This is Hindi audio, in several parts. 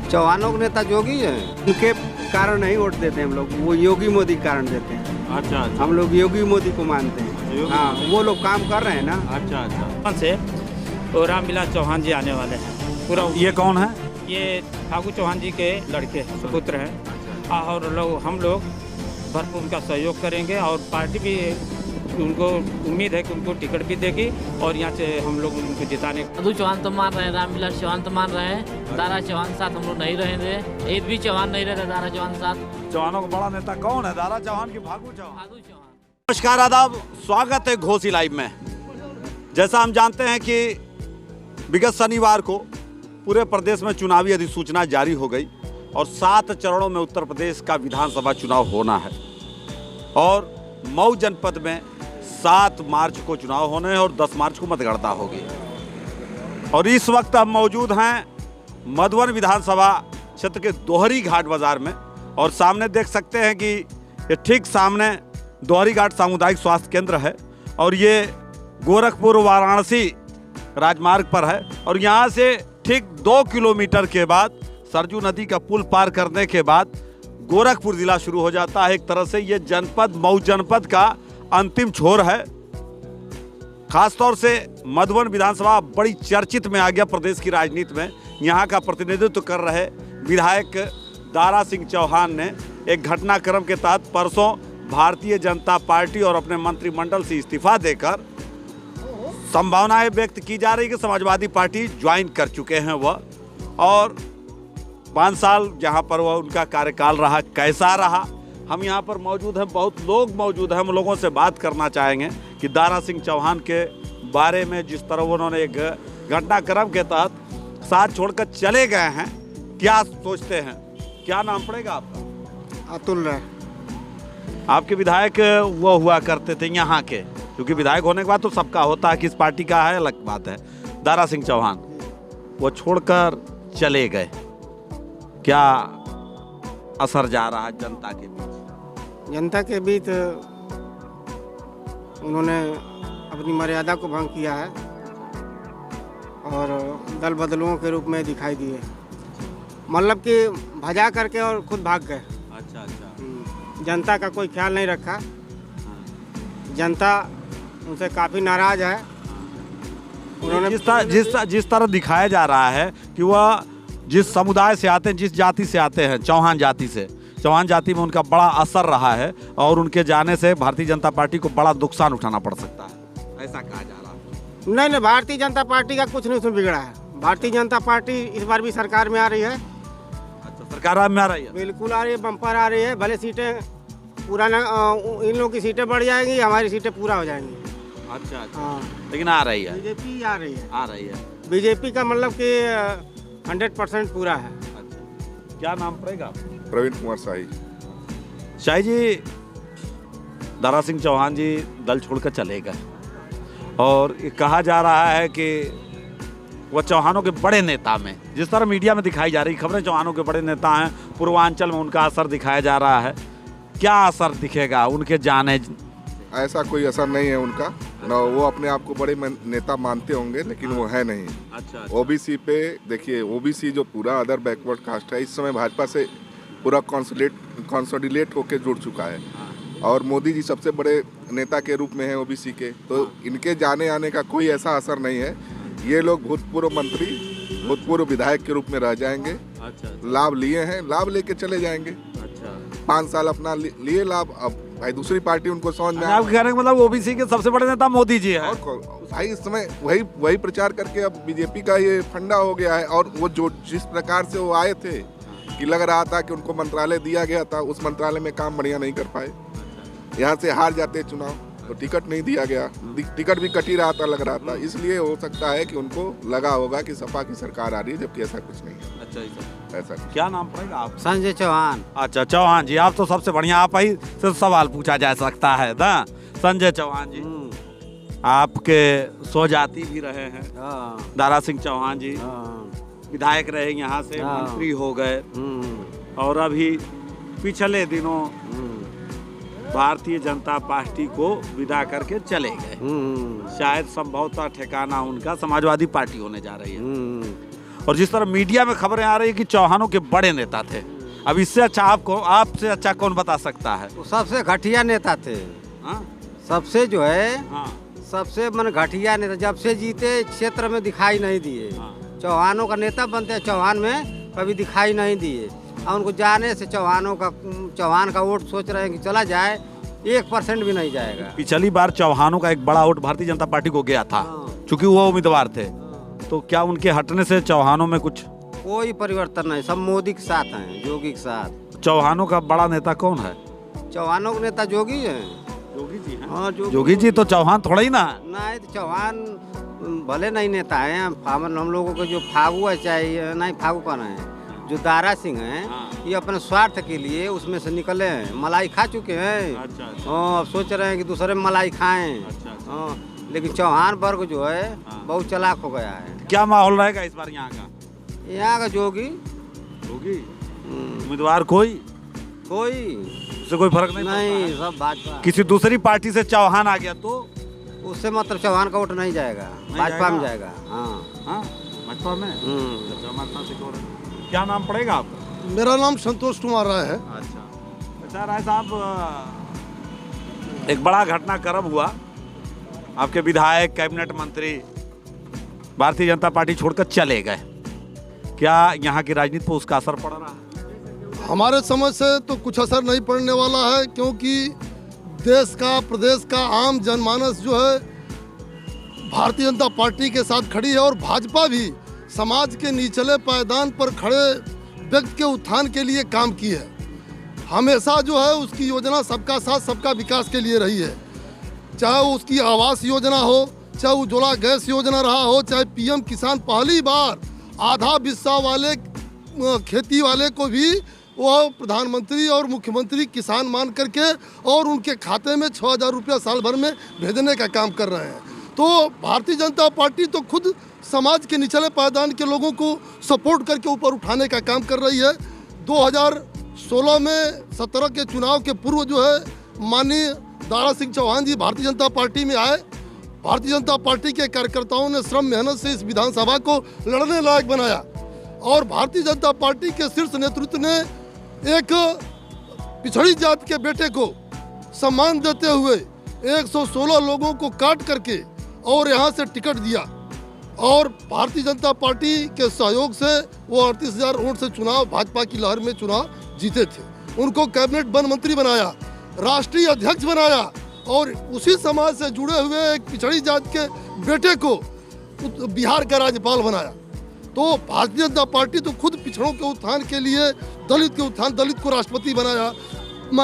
चौहानों के नेता जोगी है, उनके कारण नहीं वोट देते हम लोग, वो योगी मोदी के कारण देते हैं। अच्छा अच्छा। हम लोग योगी मोदी को मानते हैं। हाँ, वो लोग काम कर रहे हैं ना। अच्छा अच्छा। से तो रामविलास चौहान जी आने वाले हैं पूरा। ये कौन है? ये ठाकुर चौहान जी के लड़के हैं, सुपुत्र हैं। और लोग हम लोग भरपूर उनका सहयोग करेंगे और पार्टी भी उनको उम्मीद है कि उनको टिकट भी देगी और यहाँ से हम लोग उनको जिताने। मधु चौहान तो मान रहे हैं, रामविलास चौहान तो मान रहे हैं, दारा चौहान साथ हम लोग नहीं रहेंगे। एक भी चौहान नहीं रहते दारा चौहान साथ। चौहानों का बड़ा नेता कौन है? दारा चौहान की फागू चौहान? फागू चौहान। नमस्कार, आदाब, स्वागत है घोसी लाइव में। जैसा हम जानते हैं कि विगत शनिवार को पूरे प्रदेश में चुनावी अधिसूचना जारी हो गई और 7 चरणों में उत्तर प्रदेश का विधानसभा चुनाव होना है और मऊ जनपद में 7 मार्च को चुनाव होने हैं और 10 मार्च को मतगणना होगी। और इस वक्त हम मौजूद हैं मधुबन विधानसभा क्षेत्र के दोहरी घाट बाजार में और सामने देख सकते हैं कि ये ठीक सामने दोहरी घाट सामुदायिक स्वास्थ्य केंद्र है और ये गोरखपुर वाराणसी राजमार्ग पर है और यहाँ से ठीक 2 किलोमीटर के बाद सरजू नदी का पुल पार करने के बाद गोरखपुर जिला शुरू हो जाता है। एक तरह से ये जनपद मऊ जनपद का अंतिम छोर है। खासतौर से मधुबन विधानसभा बड़ी चर्चित में आ गया प्रदेश की राजनीति में। यहाँ का प्रतिनिधित्व कर रहे विधायक दारा सिंह चौहान ने एक घटनाक्रम के तहत परसों भारतीय जनता पार्टी और अपने मंत्रिमंडल से इस्तीफा देकर संभावनाएं व्यक्त की जा रही कि समाजवादी पार्टी ज्वाइन कर चुके हैं वह, और 5 साल जहां पर वह उनका कार्यकाल रहा, कैसा रहा। हम यहां पर मौजूद हैं, बहुत लोग मौजूद हैं, हम लोगों से बात करना चाहेंगे कि दारा सिंह चौहान के बारे में जिस तरह उन्होंने एक घटनाक्रम के तहत साथ छोड़कर चले गए हैं, क्या सोचते हैं। क्या नाम पड़ेगा आपका? अतुल है। आपके विधायक वो हुआ करते थे यहाँ के, क्योंकि विधायक होने के बाद तो सबका होता है, किस पार्टी का है अलग बात है। दारा सिंह चौहान वो छोड़कर चले गए, क्या असर जा रहा है जनता के बीच? जनता के बीच उन्होंने अपनी मर्यादा को भंग किया है और दल बदलुओं के रूप में दिखाई दिए, मतलब कि भजा करके और खुद भाग गए। अच्छा अच्छा। जनता का कोई ख्याल नहीं रखा। जनता उनसे काफ़ी नाराज है। उन्होंने जिस तरह दिखाया जा रहा है कि वह जिस समुदाय से आते हैं, जिस जाति से आते हैं, चौहान जाति से, चौहान जाति में उनका बड़ा असर रहा है और उनके जाने से भारतीय जनता पार्टी को बड़ा नुकसान उठाना पड़ सकता है, ऐसा कहा जा रहा है। नहीं, भारतीय जनता पार्टी का कुछ नहीं उसमें बिगड़ा है। भारतीय जनता पार्टी इस बार भी सरकार में आ रही है। अच्छा, सरकार में आ रही है? बिल्कुल आ रही है, बम्पर आ रही है। भले सीटें पूरा न, इन लोगों की सीटें बढ़ जाएंगी, हमारी सीटें पूरा हो जाएंगी। अच्छा अच्छा। हाँ, लेकिन आ रही है, बीजेपी आ रही है। आ रही है। बीजेपी का मतलब कि 100% पूरा है। अच्छा, क्या नाम पड़ेगा? प्रवीण कुमार शाही। शाही जी, दारा सिंह चौहान जी दल छोड़कर चले गए और ये कहा जा रहा है कि वह चौहानों के बड़े नेता में, जिस तरह मीडिया में दिखाई जा रही खबरें, चौहानों के बड़े नेता हैं, पूर्वांचल में उनका असर दिखाया जा रहा है। क्या असर दिखेगा उनके जाने? ऐसा कोई असर नहीं है उनका ना, वो अपने आप को बड़े नेता मानते होंगे लेकिन वो है नहीं। अच्छा। ओबीसी पे देखिए, ओबीसी जो पूरा अदर बैकवर्ड कास्ट है, इस समय भाजपा से पूरा कॉन्सोलिडेट होकर जुड़ चुका है और मोदी जी सबसे बड़े नेता के रूप में है ओबीसी के, तो इनके जाने आने का कोई ऐसा असर नहीं है। ये लोग भूतपूर्व मंत्री, भूतपूर्व विधायक के रूप में रह जाएंगे। अच्छा। लाभ लिए हैं, लाभ लेके चले जाएंगे। अच्छा। 5 साल अपना लिए लाभ, अब भाई दूसरी पार्टी उनको समझ में आप कहने का मतलब ओबीसी के सबसे बड़े नेता मोदी जी हैं। और भाई इस समय वही प्रचार करके अब बीजेपी का ये फंडा हो गया है। और वो जो जिस प्रकार से वो आए थे कि लग रहा था कि उनको मंत्रालय दिया गया था, उस मंत्रालय में काम बढ़िया नहीं कर पाए, यहाँ से हार जाते चुनाव तो टिकट नहीं दिया गया, टिकट भी कट ही रहा था, लग रहा था। इसलिए हो सकता है कि उनको लगा होगा कि सपा की सरकार आ रही है, जबकि ऐसा कुछ नहीं है। अच्छा, ऐसा क्या नाम पड़ेगा आप? संजय चौहान। अच्छा, चौहान जी, आप तो सबसे बढ़िया, आप ही से सवाल पूछा जा सकता है ना। संजय चौहान जी, आपके स्वजाति भी रहे हैं। दारा सिंह चौहान जी विधायक रहे, यहाँ से मंत्री हो गए और अभी पिछले दिनों भारतीय जनता पार्टी को विदा करके चले गए। शायद संभवतः ठिकाना उनका समाजवादी पार्टी होने जा रही है। और जिस तरह मीडिया में खबरें आ रही है कि चौहानों के बड़े नेता थे, अब इससे अच्छा आपसे अच्छा कौन बता सकता है? वो सबसे घटिया नेता थे। हाँ? सबसे जो है हाँ। सबसे मन घटिया नेता, जब से जीते क्षेत्र में दिखाई नहीं दिए। हाँ। चौहानों का नेता बनते हैं, चौहान में कभी दिखाई नहीं दिए। और उनको जाने से चौहान का वोट सोच रहे हैं कि चला जाए, 1% भी नहीं जाएगा। पिछली बार चौहानों का एक बड़ा वोट भारतीय जनता पार्टी को गया था, क्योंकि वो उम्मीदवार थे। तो क्या उनके हटने से चौहानों में कुछ कोई परिवर्तन नहीं, सब मोदी के साथ हैं, योगी के साथ। चौहानों का बड़ा नेता कौन है? चौहानों के नेता योगी है। योगी जी हैं। हाँ, योगी जी तो चौहान थोड़ा ही ना है। नहीं तो चौहान भले नहीं नेता है, हम लोगों को जो फागू है, चाहे नहीं फागू कौन है, जो दारा सिंह हैं, ये अपने स्वार्थ के लिए उसमें से निकले हैं, मलाई खा चुके हैं। अब सोच रहे हैं कि दूसरे मलाई खाएं। लेकिन चौहान वर्ग जो है बहुत चालाक हो गया है। क्या माहौल रहेगा इस बार यहाँ का? यहाँ का योगी उम्मीदवार कोई उससे कोई फर्क नहीं, सब भाजपा। किसी दूसरी पार्टी से चौहान आ गया तो उससे मतलब चौहान का वोट नहीं जाएगा, भाजपा में जाएगा। हाँ, भाजपा में। क्या नाम पड़ेगा आपका? मेरा नाम संतोष कुमार राय है। अच्छा राय साहब, एक बड़ा घटनाक्रम हुआ, आपके विधायक, कैबिनेट मंत्री भारतीय जनता पार्टी छोड़कर चले गए। क्या यहाँ की राजनीति पर उसका असर पड़ रहा है? हमारे समझ से तो कुछ असर नहीं पड़ने वाला है, क्योंकि देश का, प्रदेश का आम जनमानस जो है भारतीय जनता पार्टी के साथ खड़ी है, और भाजपा भी समाज के निचले पायदान पर खड़े व्यक्ति के उत्थान के लिए काम की है। हमेशा जो है उसकी योजना सबका साथ सबका विकास के लिए रही है, चाहे उसकी आवास योजना हो, चाहे उज्ज्वला गैस योजना रहा हो, चाहे पीएम किसान, पहली बार आधा बिस्सा वाले खेती वाले को भी वो प्रधानमंत्री और मुख्यमंत्री किसान मान करके और उनके खाते में 6,000 रुपया साल भर में भेजने का काम कर रहे हैं। तो भारतीय जनता पार्टी तो खुद समाज के निचले पायदान के लोगों को सपोर्ट करके ऊपर उठाने का काम कर रही है। 2016 में 17 के चुनाव के पूर्व जो है माननीय दारा सिंह चौहान जी भारतीय जनता पार्टी में आए। भारतीय जनता पार्टी के कार्यकर्ताओं ने श्रम मेहनत से इस विधानसभा को लड़ने लायक बनाया, और भारतीय जनता पार्टी के शीर्ष नेतृत्व ने एक पिछड़ी जाति के बेटे को सम्मान देते हुए 116 लोगों को काट करके और यहाँ से टिकट दिया, और भारतीय जनता पार्टी के सहयोग से वो 38,000 वोट से चुनाव, भाजपा की लहर में चुनाव जीते थे। उनको कैबिनेट वन मंत्री बनाया, राष्ट्रीय अध्यक्ष बनाया, और उसी समाज से जुड़े हुए एक पिछड़ी जाति के बेटे को बिहार का राज्यपाल बनाया। तो भारतीय जनता पार्टी तो खुद पिछड़ों के उत्थान के लिए, दलित के उत्थान, दलित को राष्ट्रपति बनाया।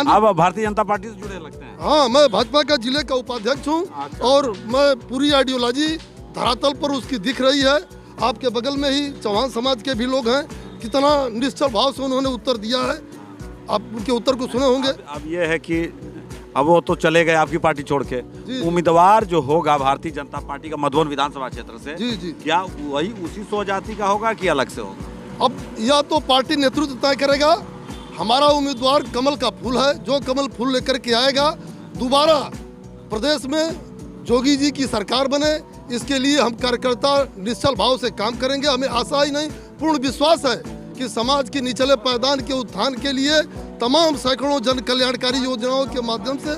अब भारतीय जनता पार्टी से जुड़े लगते हैं? हाँ, मैं भाजपा का जिले का उपाध्यक्ष हूँ, और मैं पूरी आइडियोलॉजी धरातल पर उसकी दिख रही है। आपके बगल में ही चौहान समाज के भी लोग हैं, कितना निश्चल भाव से उन्होंने उत्तर दिया है, आप उनके उत्तर को सुने होंगे। अब ये है कि अब वो तो चले गए आपकी पार्टी छोड़ के, उम्मीदवार जो होगा भारतीय जनता पार्टी का मधुबन विधानसभा क्षेत्र से, जी, क्या वही उसी सो जाति का होगा कि अलग से होगा? अब या तो पार्टी नेतृत्व तय करेगा। हमारा उम्मीदवार कमल का फूल है, जो कमल फूल लेकर के आएगा, दोबारा प्रदेश में जोगी जी की सरकार बने, इसके लिए हम कार्यकर्ता निश्चल भाव से काम करेंगे। हमें आशा ही नहीं, पूर्ण विश्वास है कि समाज के निचले पायदान के उत्थान के लिए तमाम सैकड़ों जन कल्याणकारी योजनाओं के माध्यम से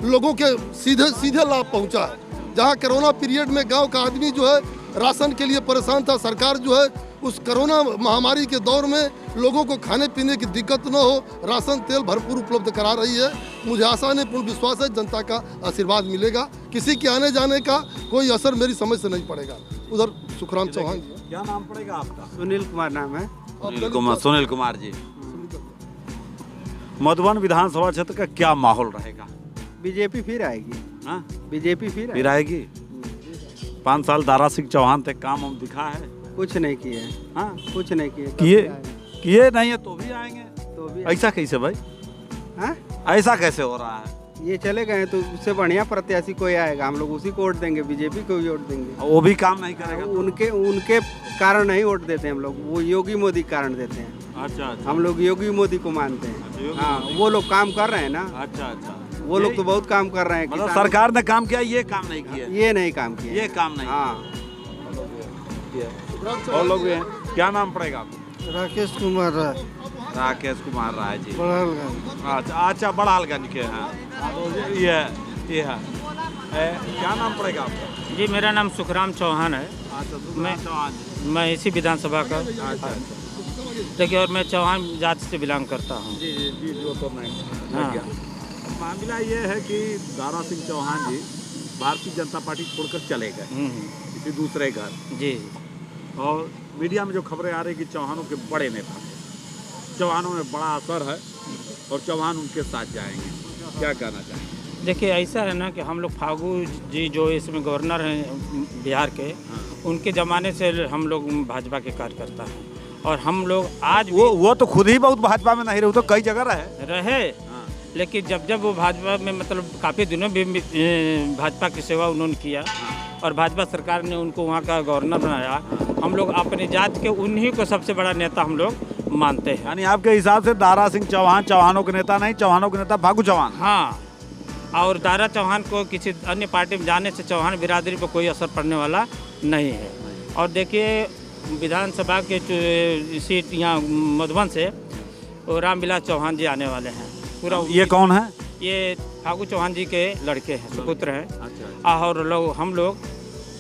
लोगों के सीधे लाभ पहुंचा है। जहां कोरोना पीरियड में गांव का आदमी जो है राशन के लिए परेशान था, सरकार जो है उस कोरोना महामारी के दौर में लोगों को खाने पीने की दिक्कत न हो, राशन तेल भरपूर उपलब्ध करा रही है। मुझे आशा नहीं, पूर्ण विश्वास है जनता का आशीर्वाद मिलेगा, किसी के आने जाने का कोई असर मेरी समझ से नहीं पड़ेगा। उधर सुखराम चौहान जी। क्या नाम पड़ेगा आपका? सुनील कुमार नाम है। सुनील कुमार जी, मधुबन विधानसभा क्षेत्र का क्या माहौल रहेगा? बीजेपी फिर आएगी। हाँ? बीजेपी फिर आएगी। 5 साल दारा सिंह चौहान तक काम हम दिखा है? कुछ नहीं किए। हाँ? कुछ नहीं किए। किए नहीं है तो भी आएंगे? तो भी ऐसा कैसे भाई? हाँ? ऐसा कैसे हो रहा है? ये चले गए तो उससे बढ़िया प्रत्याशी कोई आएगा, हम लोग उसी को वोट देंगे, बीजेपी को भी वोट देंगे। वो भी काम नहीं करेगा? उनके कारण नहीं वोट देते हम लोग, वो योगी मोदी कारण देते हैं। अच्छा। हम लोग योगी मोदी को मानते हैं। हाँ, वो लोग काम कर रहे हैं ना। अच्छा। वो लोग तो बहुत काम कर रहे हैं। मतलब सरकार ने काम किया, ये काम नहीं किया? ये नहीं काम किया। ये काम नहीं। हाँ, और लोग भी हैं। क्या नाम पड़ेगा आपका? राकेश कुमार राय, राकेश कुमार राय जी। बड़हलगंज। अच्छा, बड़ालगंज के हैं। ये है क्या नाम पड़ेगा आपका? जी मेरा नाम सुखराम चौहान है। मैं चौहान। मैं इसी विधानसभा का देखिए, और मैं चौहान जाति से बिलोंग करता हूँ। जी जो तो नहीं हाँ। क्या मामला ये है कि दारा सिंह चौहान जी भारतीय जनता पार्टी छोड़कर चले गए किसी दूसरे घर। जी और मीडिया में जो खबरें आ रही कि चौहानों के बड़े नेता थे, चौहानों में बड़ा असर है और चौहान उनके साथ जाएंगे, क्या कहना चाहेंगे? देखिए ऐसा है ना कि हम लोग फागू जी जो इसमें गवर्नर हैं बिहार के, उनके ज़माने से हम लोग भाजपा के कार्यकर्ता हैं और हम लोग आज वो तो खुद ही बहुत भाजपा में नहीं रहे, तो कई जगह रहे। लेकिन जब वो भाजपा में मतलब काफ़ी दिनों भी भाजपा की सेवा उन्होंने किया और भाजपा सरकार ने उनको वहाँ का गवर्नर बनाया, हम लोग अपने जात के उन्हीं को सबसे बड़ा नेता हम लोग मानते हैं। यानी आपके हिसाब से दारा सिंह चौहान चौहानों के नेता नहीं, चौहानों के नेता फागू चौहान। हाँ, और दारा चौहान को किसी अन्य पार्टी में जाने से चौहान बिरादरी पर कोई असर पड़ने वाला नहीं है। और देखिए विधानसभा के सीट यहाँ मधुबन से रामविलास चौहान जी आने वाले हैं। पूरा ये कौन है? ये फागू चौहान जी के लड़के हैं, सुपुत्र हैं। अच्छा। और लोग हम लोग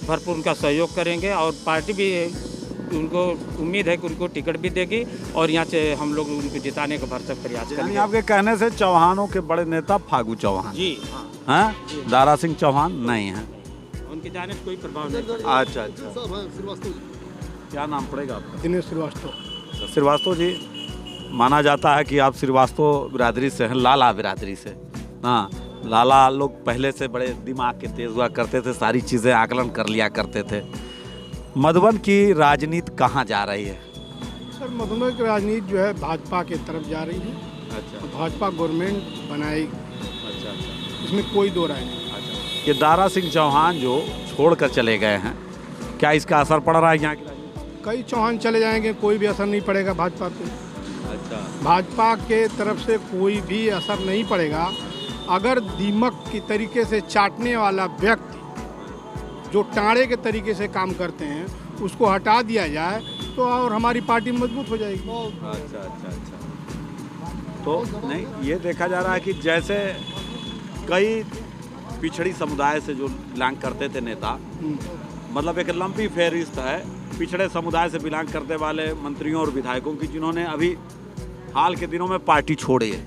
भरपूर उनका सहयोग करेंगे और पार्टी भी उनको उम्मीद है कि उनको टिकट भी देगी और यहाँ से हम लोग उनको जिताने का भरसक प्रयास यानी करेंगे। आपके कहने से चौहानों के बड़े नेता फागू चौहान जी हैं, दारा सिंह चौहान नहीं हैं। उनके जाने से कोई प्रभाव नहीं पड़ेगा। अच्छा अच्छा, क्या नाम पड़ेगा आपका? दिनेश श्रीवास्तव। श्रीवास्तव जी, माना जाता है कि आप श्रीवास्तव बिरादरी से हैं, लाला बिरादरी से। हाँ, लाला लोग पहले से बड़े दिमाग के तेज हुआ करते थे, सारी चीज़ें आकलन कर लिया करते थे। मधुबन की राजनीति कहाँ जा रही है? सर मधुबन की राजनीति जो है भाजपा के तरफ जा रही है। अच्छा भाजपा गवर्नमेंट बनाएगी, अच्छा अच्छा इसमें कोई दो राय नहीं। अच्छा, ये दारा सिंह चौहान जो छोड़कर चले गए हैं, क्या इसका असर पड़ रहा है यहाँ की राजनीति? कई चौहान चले जाएंगे, कोई भी असर नहीं पड़ेगा भाजपा पे। अच्छा, भाजपा के तरफ से कोई भी असर नहीं पड़ेगा। अगर दीमक की तरीके से चाटने वाला व्यक्ति जो टाड़े के तरीके से काम करते हैं उसको हटा दिया जाए तो और हमारी पार्टी मजबूत हो जाएगी। अच्छा अच्छा अच्छा। तो नहीं, ये देखा जा रहा है कि जैसे कई पिछड़ी समुदाय से जो बिलोंग करते थे नेता, मतलब एक लंबी फहरिस्त है पिछड़े समुदाय से बिलोंग करने वाले मंत्रियों और विधायकों की, जिन्होंने अभी हाल के दिनों में पार्टी छोड़ी है।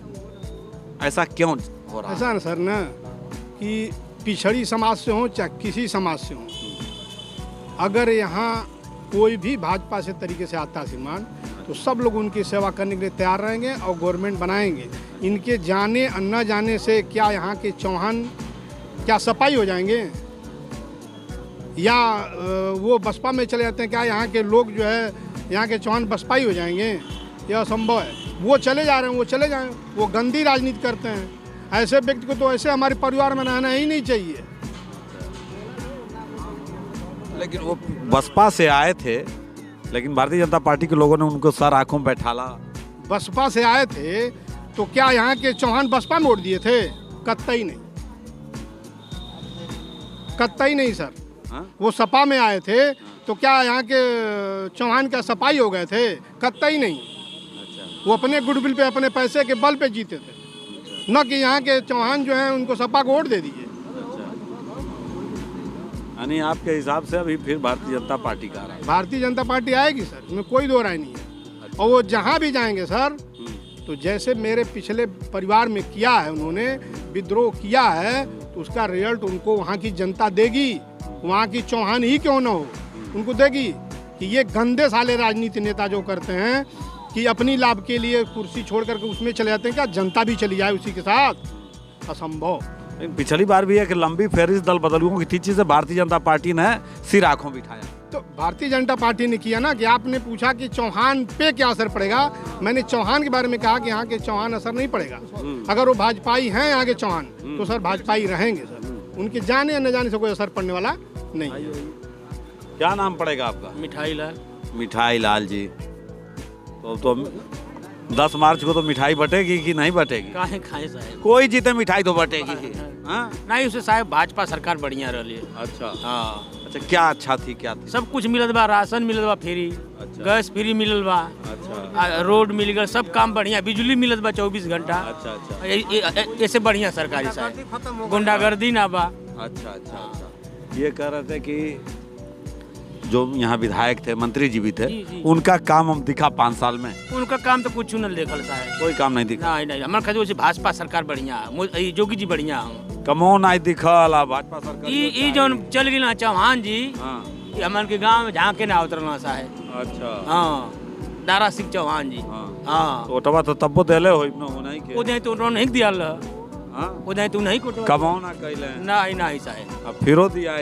ऐसा क्यों हो रहा है? ऐसा ना सर ना कि पिछड़ी समाज से हो चाहे किसी समाज से हो, अगर यहाँ कोई भी भाजपा से तरीके से आता श्रीमान तो सब लोग उनकी सेवा करने के लिए तैयार रहेंगे और गवर्नमेंट बनाएंगे। इनके जाने और न जाने से क्या यहाँ के चौहान क्या सफाई हो जाएंगे या वो बसपा में चले जाते हैं? क्या यहाँ के लोग जो है यहाँ के चौहान बसपाई हो जाएंगे? यह असंभव है। वो चले जा रहे हैं, वो चले जाएं, वो गंदी राजनीति करते हैं। ऐसे व्यक्ति को तो ऐसे हमारे परिवार में रहना ही नहीं चाहिए। लेकिन वो बसपा से आए थे, लेकिन भारतीय जनता पार्टी के लोगों ने उनको सर आंखों में बैठाला। बसपा से आए थे तो क्या यहाँ के चौहान बसपा में वोट दिए थे? कतई नहीं, कतई नहीं सर। हाँ? वो सपा में आए थे तो क्या यहाँ के चौहान का सपाई हो गए थे? कतई नहीं। वो अपने गुडविल पे अपने पैसे के बल पे जीते थे, न कि यहाँ के चौहान जो हैं उनको सपा को वोट दे दीजिए। यानी आपके हिसाब से अभी फिर भारतीय जनता पार्टी का रहा है? भारतीय जनता पार्टी आएगी सर, इसमें कोई दो राय नहीं है। और वो जहाँ भी जाएंगे सर, तो जैसे मेरे पिछले परिवार में किया है, उन्होंने विद्रोह किया है, तो उसका रिजल्ट उनको वहाँ की जनता देगी। वहाँ की चौहान ही क्यों न हो, उनको देगी कि ये गंदे साले राजनीति नेता जो करते हैं कि अपनी लाभ के लिए कुर्सी छोड़ करके उसमें चले जाते हैं, क्या जनता भी चली जाए उसी के साथ? असंभव। पिछली बार भी एक लंबी फहरिस्त दल बदलुओं की थी, जिसे भारतीय जनता पार्टी ने सिर आंखों बिठाया। तो भारतीय जनता पार्टी ने किया ना कि आपने पूछा कि चौहान पे क्या असर पड़ेगा। मैंने चौहान के बारे में कहा कि यहाँ के चौहान असर नहीं पड़ेगा। अगर वो भाजपाई हैं यहाँ के चौहान तो सर भाजपाई रहेंगे सर, उनके जाने या न जाने से कोई असर पड़ने वाला नहीं। क्या नाम पड़ेगा आपका? मिठाई लाल। मिठाई लाल जी, तो 10 मार्च को तो मिठाई बटेगी कि नहीं बटेगी? काहे खाए साहब, कोई जीते मिठाई तो बटेगी। हाँ? नहीं उसे साहब भाजपा सरकार बढ़िया रही। अच्छा हाँ, अच्छा, क्या अच्छा थी, क्या थी? सब कुछ मिलत बा, राशन मिलत बा फ्री। गैस फ्री मिलल बा, रोड मिल गया, सब काम बढ़िया, बिजली मिलत बा 24 घंटा। ऐसे बढ़िया सरकारी साहब, गुंडागर्दी ना बा। अच्छा। ये कह रहे थे कि जो यहाँ विधायक थे, मंत्री जी भी थे, उनका काम हम दिखा 5 साल में? उनका काम तो कुछ न देखल साहब, कोई काम नहीं दिखा। नहीं हमारे खातिर वैसे भाजपा सरकार बढ़िया, जोगी जी बढ़िया हम। कमो नहीं दिखल भाजपा सरकार? ई जौन चल गई ना चौहान जी, हमारे के गाँव में झाँके ना उतरना साहब। अच्छा। हाँ, दारा सिंह चौहान जी। हाँ, ओटवा तो तब्बो देले हो नहीं के? उदय तो नहीं दिया, उदय तो नहीं कोटवा, कमो ना कैले? नहीं साहब। अब फिरो दिया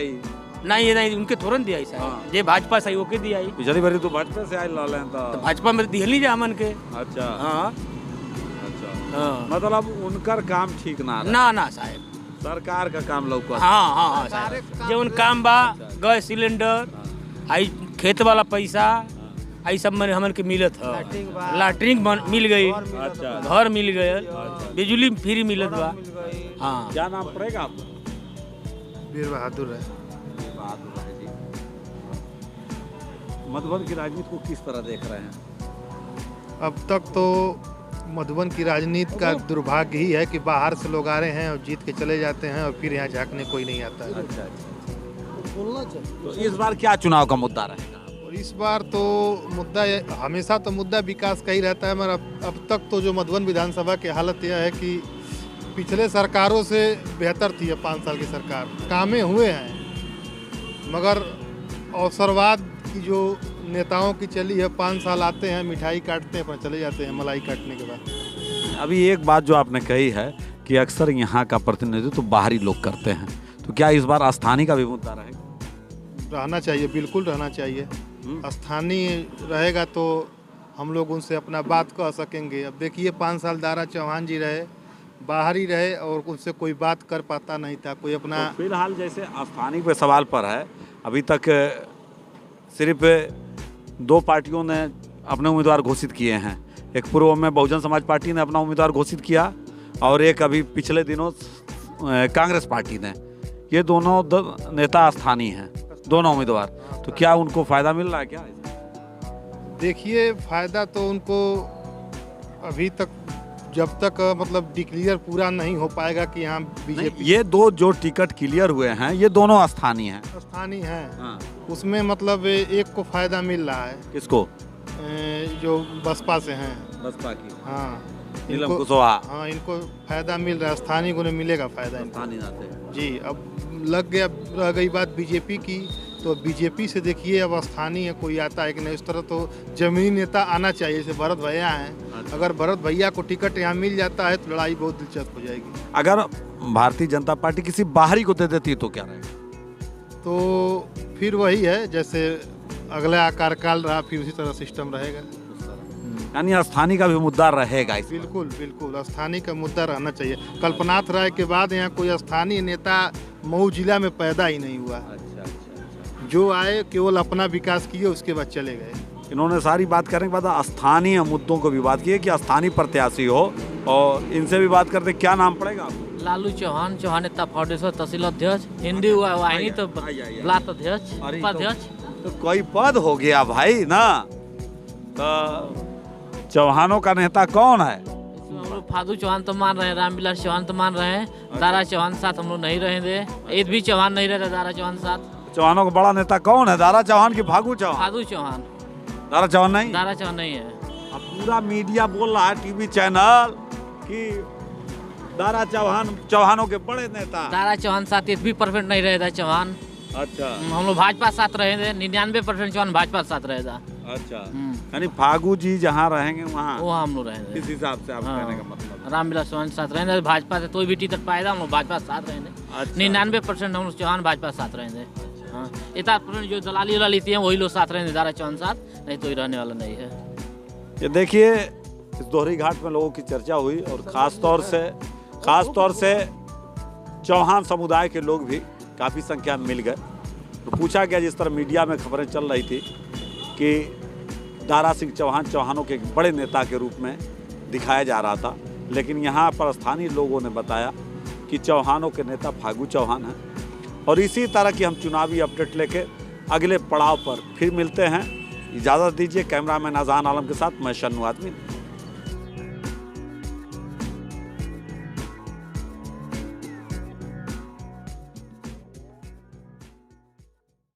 नहीं उनके तुरंत दिया साहब, जे भाजपा सही ओके दिया। पिछली बारी तो भाजपा से आए लाले तो भाजपा में दिहली जा मन के। अच्छा। हाँ, मतलब उनकर काम ठीक ना ना साहब, सरकार का काम लौका। हाँ साहब, जो उन काम बा, गैस सिलेंडर, आई खेत वाला पैसा, आई सब मन हमन के मिलत है, लैट्रिन मिल गई, घर मिल गए, बिजली फ्री मिलत बा। हाँ। क्या नाम पड़ेगा आपका? वीर बहादुर है। मधुबन की राजनीति को किस तरह देख रहे हैं? अब तक तो मधुबन की राजनीति का दुर्भाग्य ही है कि बाहर से लोग आ रहे हैं और जीत के चले जाते हैं और फिर यहाँ झांकने कोई नहीं आता है। अच्छा। तो इस बार क्या चुनाव का मुद्दा रहेगा? और इस बार तो मुद्दा हमेशा तो मुद्दा विकास का ही रहता है, मगर अब तक तो जो मधुबन विधानसभा की हालत यह है कि पिछले सरकारों से बेहतर थी। 5 साल की सरकार कामें हुए हैं, मगर अवसरवाद की जो नेताओं की चली है, 5 साल आते हैं, मिठाई काटते हैं, पर चले जाते हैं मलाई काटने के बाद। अभी एक बात जो आपने कही है कि अक्सर यहाँ का प्रतिनिधित्व तो बाहरी लोग करते हैं, तो क्या इस बार स्थानीय का भी मुद्दा रहेगा? रहना चाहिए, बिल्कुल रहना चाहिए। स्थानीय रहेगा तो हम लोग उनसे अपना बात कह सकेंगे। अब देखिए 5 साल दारा चौहान जी रहे, बाहर ही रहे और उनसे कोई बात कर पाता नहीं था कोई अपना। तो फिलहाल जैसे स्थानीय पे सवाल पर है, अभी तक सिर्फ 2 पार्टियों ने अपने उम्मीदवार घोषित किए हैं। एक पूर्व में बहुजन समाज पार्टी ने अपना उम्मीदवार घोषित किया और एक अभी पिछले दिनों कांग्रेस पार्टी ने। ये दोनों नेता स्थानीय हैं, दोनों उम्मीदवार। तो क्या उनको फ़ायदा मिल रहा है क्या? देखिए फ़ायदा तो उनको अभी तक, जब तक मतलब डिक्लेयर पूरा नहीं हो पाएगा कि यहाँ बीजेपी। ये 2 जो टिकट क्लियर हुए हैं ये दोनों स्थानीय हैं। स्थानीय हैं। उसमें मतलब एक को फ़ायदा मिल रहा है। किसको? जो बसपा से हैं। बसपा की? हाँ, नीलम कुशवाहा। हाँ, इनको फ़ायदा मिल रहा है, स्थानीय को मिलेगा फ़ायदा। स्थानीय नाते जी। अब रह गई बात बीजेपी की, तो बीजेपी से देखिए अब स्थानीय कोई आता है कि नहीं। इस तरह तो जमीनी नेता आना चाहिए, जैसे भरत भैया हैं। अगर भरत भैया को टिकट यहाँ मिल जाता है तो लड़ाई बहुत दिलचस्प हो जाएगी। अगर भारतीय जनता पार्टी किसी बाहरी को दे देती तो क्या रहेगा? तो फिर वही है, जैसे अगला कार्यकाल रहा फिर उसी तरह सिस्टम रहेगा। यानी स्थानीय का भी मुद्दा रहेगा? बिल्कुल बिल्कुल, स्थानीय का मुद्दा रहना चाहिए। कल्पनाथ राय के बाद यहाँ कोई स्थानीय नेता मऊ जिला में पैदा ही नहीं हुआ। जो आए केवल अपना विकास किए, उसके बाद चले गए। इन्होंने सारी बात करने के बाद स्थानीय मुद्दों को भी बात की है कि स्थानीय प्रत्याशी हो, और इनसे भी बात करते। क्या नाम पड़ेगा आपको? लालू चौहान, चौहान नेता फाउंडेशन तहसील अध्यक्ष, हिंदी वाहिनी तो ब्लॉक अध्यक्ष, उपाध्यक्ष। तो कोई पद हो गया भाई ना। तो चौहानों का नेता कौन है? हम लोग फादू चौहान तो मान रहे हैं, रामविलास चौहान तो मान रहे हैं, दारा चौहान साथ हम लोग नहीं रहेंगे। ईद भी चौहान नहीं रहता दारा चौहान साथ। चौहानों का बड़ा नेता कौन है? दारा चौहान की फागू चौहान? फादू चौहान। दारा चौहान नहीं? दारा चौहान नहीं है। अब पूरा मीडिया बोल रहा है, टीवी चैनल, कि दारा चौहान चौहानों के बड़े नेता। दारा चौहान साथ 1% नहीं रहेगा चौहान। अच्छा। हम लोग भाजपा साथ रहेंगे, 99% चौहान भाजपा साथ रहेगा। अच्छा, यानी फागू जी जहाँ रहेंगे वहाँ हम लोग रहेंगे। इस हिसाब से आप कहने का मतलब? रामविलास चौहान साथ रहेंगे, भाजपा से कोई भी टिकट पाएगा हम लोग भाजपा साथ रहेंगे। 99% हम लोग चौहान भाजपा साथ रहेंगे। हाँ, 1% जो दलाली वाला लेती है वही लोग साथ रहेंगे दारा चौहान साथ, नहीं तो रहने वाला नहीं है। ये देखिए, इस दोहरी घाट में लोगों की चर्चा हुई और ख़ास तौर से चौहान समुदाय के लोग भी काफ़ी संख्या में मिल गए। तो पूछा गया, जिस तरह मीडिया में खबरें चल रही थी कि दारा सिंह चौहान चौहानों के बड़े नेता के रूप में दिखाया जा रहा था, लेकिन यहाँ पर स्थानीय लोगों ने बताया कि चौहानों के नेता फागू चौहान हैं। और इसी तरह की हम चुनावी अपडेट लेके अगले पड़ाव पर फिर मिलते हैं। इजाज़त दीजिए। कैमरामैन अजहान आलम के साथ मैं शन्नू आदमी।